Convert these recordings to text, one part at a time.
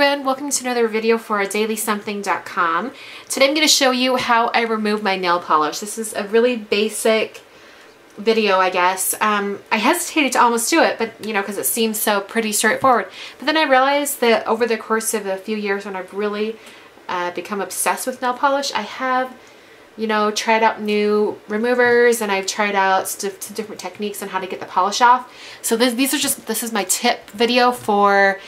everyone, welcome to another video for dailysomething.com. Today I'm going to show you how I remove my nail polish. This is a really basic video, I guess. I hesitated to almost do it, but you know, because it seems so pretty straightforward. But then I realized that over the course of a few years when I've really become obsessed with nail polish, I have, you know, tried out new removers and I've tried out different techniques on how to get the polish off. So this is my tip video for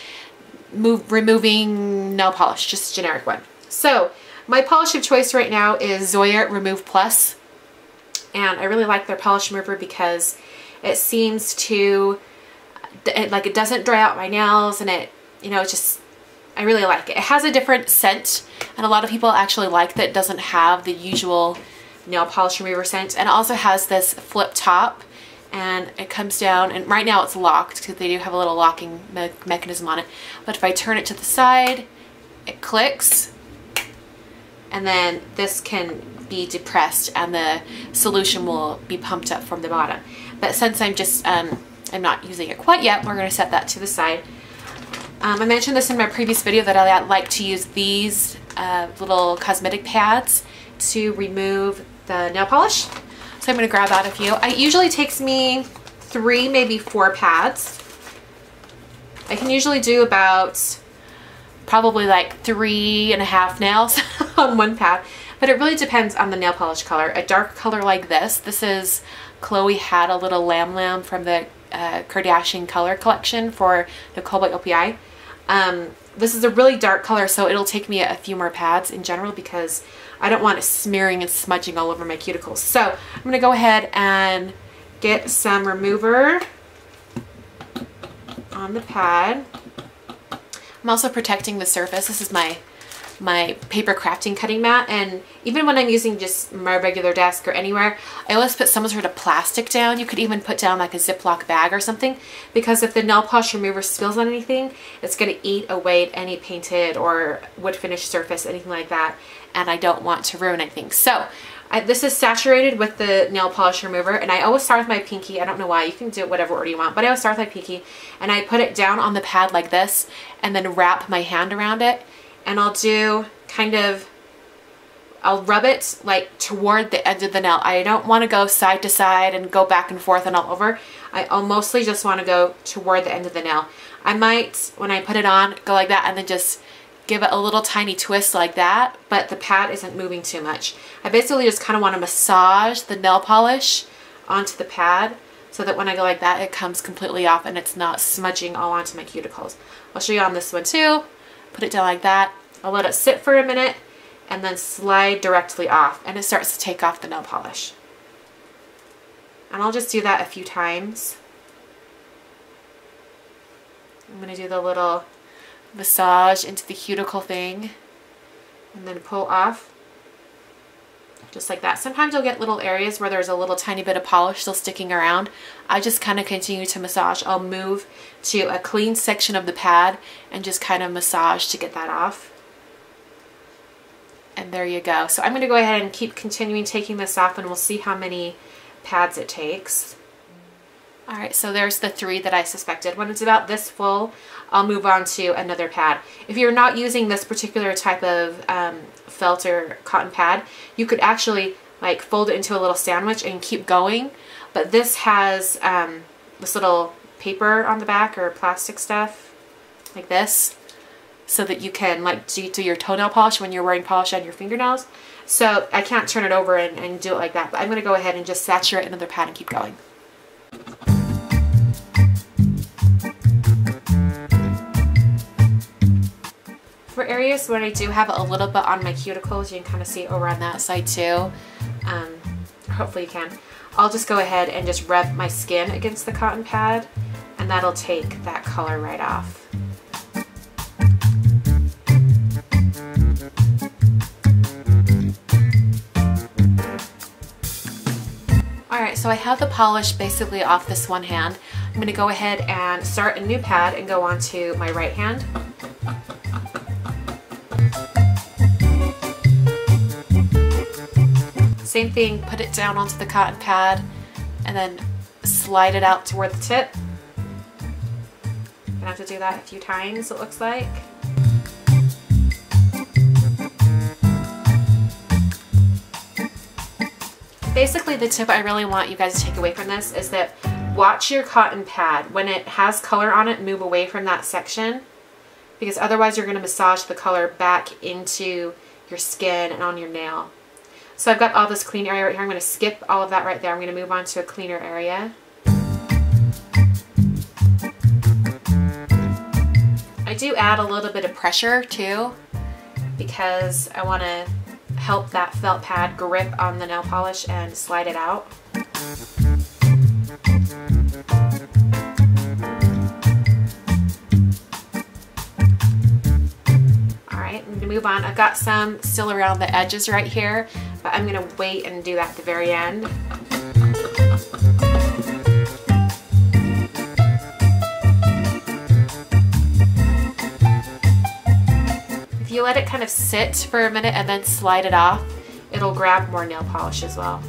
removing nail polish, just a generic one. So my polish of choice right now is Zoya Remove Plus, and I really like their polish remover because it seems to, it doesn't dry out my nails, and it, you know, I really like it. It has a different scent, and a lot of people actually like that it doesn't have the usual nail polish remover scent, and it also has this flip top, and it comes down, and right now it's locked because they do have a little locking mechanism on it, but if I turn it to the side, it clicks, and then this can be depressed and the solution will be pumped up from the bottom. But since I'm not using it quite yet, we're going to set that to the side. I mentioned this in my previous video that I like to use these little cosmetic pads to remove the nail polish. So I'm going to grab out a few. It usually takes me 3, maybe 4 pads. I can usually do about probably like 3.5 nails on one pad, but it really depends on the nail polish color. A dark color like this is Chloe had a little lamb from the Kardashian color collection for Nicole by OPI. This is a really dark color, so it'll take me a few more pads in general because I don't want it smearing and smudging all over my cuticles. So I'm going to go ahead and get some remover on the pad. I'm also protecting the surface. This is my paper crafting cutting mat, and even when I'm using just my regular desk or anywhere, I always put some sort of plastic down. You could even put down like a Ziploc bag or something, because if the nail polish remover spills on anything, it's going to eat away at any painted or wood finish surface, anything like that, and I don't want to ruin anything. So this is saturated with the nail polish remover, and I always start with my pinky. I don't know why, you can do it whatever order you want, but I always start with my pinky, and I put it down on the pad like this, and then wrap my hand around it. And I'll do I'll rub it like toward the edge of the nail. I don't want to go side to side and go back and forth and all over. I'll mostly just want to go toward the end of the nail. I might, when I put it on, go like that and then just give it a little tiny twist like that, but the pad isn't moving too much. I basically just kind of want to massage the nail polish onto the pad so that when I go like that, it comes completely off and it's not smudging all onto my cuticles. I'll show you on this one too. Put it down like that. I'll let it sit for a minute and then slide directly off, and it starts to take off the nail polish. And I'll just do that a few times. I'm going to do the little massage into the cuticle thing and then pull off just like that. Sometimes you'll get little areas where there's a little tiny bit of polish still sticking around. I just kind of continue to massage. I'll move to a clean section of the pad and just kind of massage to get that off. And there you go. So I'm going to go ahead and keep continuing taking this off, and we'll see how many pads it takes. Alright, so there's the 3 that I suspected. When it's about this full, I'll move on to another pad. If you're not using this particular type of felt or cotton pad, you could actually like fold it into a little sandwich and keep going. But this has this little paper on the back or plastic stuff like this, so that you can like do your toenail polish when you're wearing polish on your fingernails. So I can't turn it over and do it like that, but I'm going to go ahead and just saturate another pad and keep going. For areas where I do have a little bit on my cuticles, you can kind of see it over on that side too. Hopefully you can. I'll just go ahead and just rub my skin against the cotton pad, and that'll take that color right off. Alright, so I have the polish basically off this one hand. I'm going to go ahead and start a new pad and go on to my right hand. Same thing, put it down onto the cotton pad and then slide it out toward the tip. Gonna have to do that a few times, it looks like. Basically, the tip I really want you guys to take away from this is that watch your cotton pad. When it has color on it, move away from that section, because otherwise you're going to massage the color back into your skin and on your nail. So I've got all this clean area right here. I'm going to skip all of that right there. I'm going to move on to a cleaner area. I do add a little bit of pressure too, because I want to help that felt pad grip on the nail polish and slide it out. Alright, I'm going to move on. I've got some still around the edges right here, but I'm going to wait and do that at the very end. If you let it kind of sit for a minute and then slide it off, it'll grab more nail polish as well.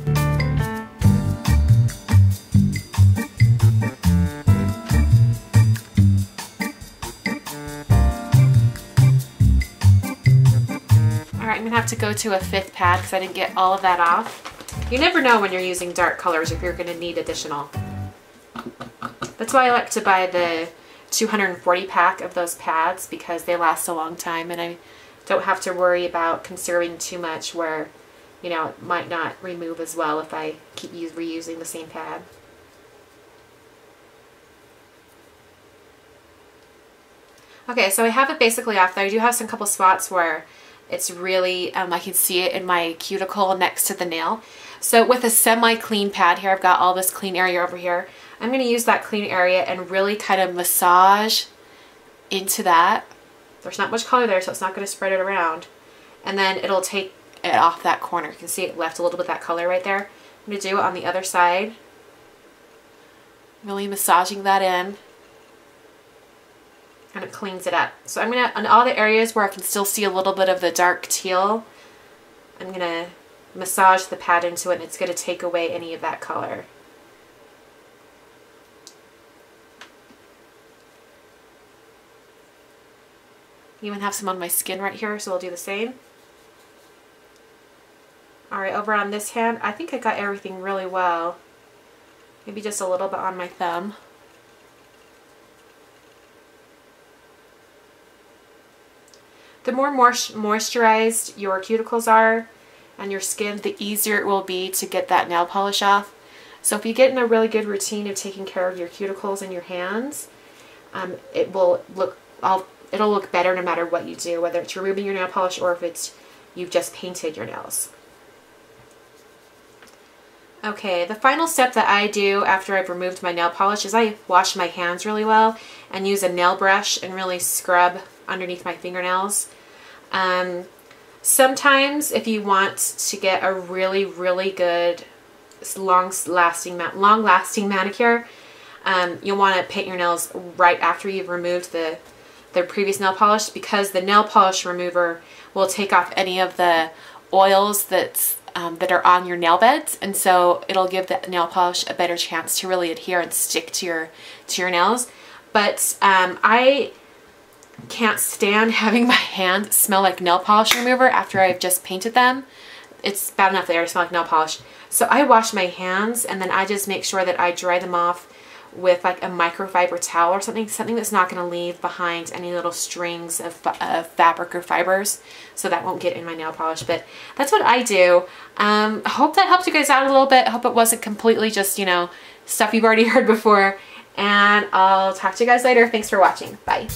Alright, I'm going to have to go to a 5th pad because I didn't get all of that off. You never know when you're using dark colors if you're going to need additional. That's why I like to buy the 240 pack of those pads, because they last a long time and I don't have to worry about conserving too much where, you know, it might not remove as well if I keep reusing the same pad. Okay, so I have it basically off there. I do have some couple spots where it's really, I can see it in my cuticle next to the nail. So with a semi-clean pad here, I've got all this clean area over here. I'm going to use that clean area and really kind of massage into that. There's not much color there, so it's not going to spread it around. And then it'll take it off that corner. You can see it left a little bit of that color right there. I'm going to do it on the other side. Really massaging that in. And it cleans it up. So I'm going to, on all the areas where I can still see a little bit of the dark teal, I'm going to massage the pad into it, and it's going to take away any of that color. I even have some on my skin right here, so I'll do the same. Alright, over on this hand, I think I got everything really well. Maybe just a little bit on my thumb. The more moisturized your cuticles are and your skin, the easier it will be to get that nail polish off. So if you get in a really good routine of taking care of your cuticles and your hands, it'll look better no matter what you do, whether it's removing your nail polish or if it's you've just painted your nails. Okay, the final step that I do after I've removed my nail polish is I wash my hands really well and use a nail brush and really scrub underneath my fingernails. Sometimes if you want to get a really, really good long-lasting manicure, you'll want to paint your nails right after you've removed the previous nail polish, because the nail polish remover will take off any of the oils that are on your nail beds, and so it'll give the nail polish a better chance to really adhere and stick to your nails. But I can't stand having my hands smell like nail polish remover after I've just painted them. It's bad enough they already smell like nail polish. So I wash my hands and then I just make sure that I dry them off with like a microfiber towel or something that's not going to leave behind any little strings of fabric or fibers, so that won't get in my nail polish. But that's what I do. I hope that helped you guys out a little bit. I hope it wasn't completely just, you know, stuff you've already heard before. And I'll talk to you guys later. Thanks for watching. Bye.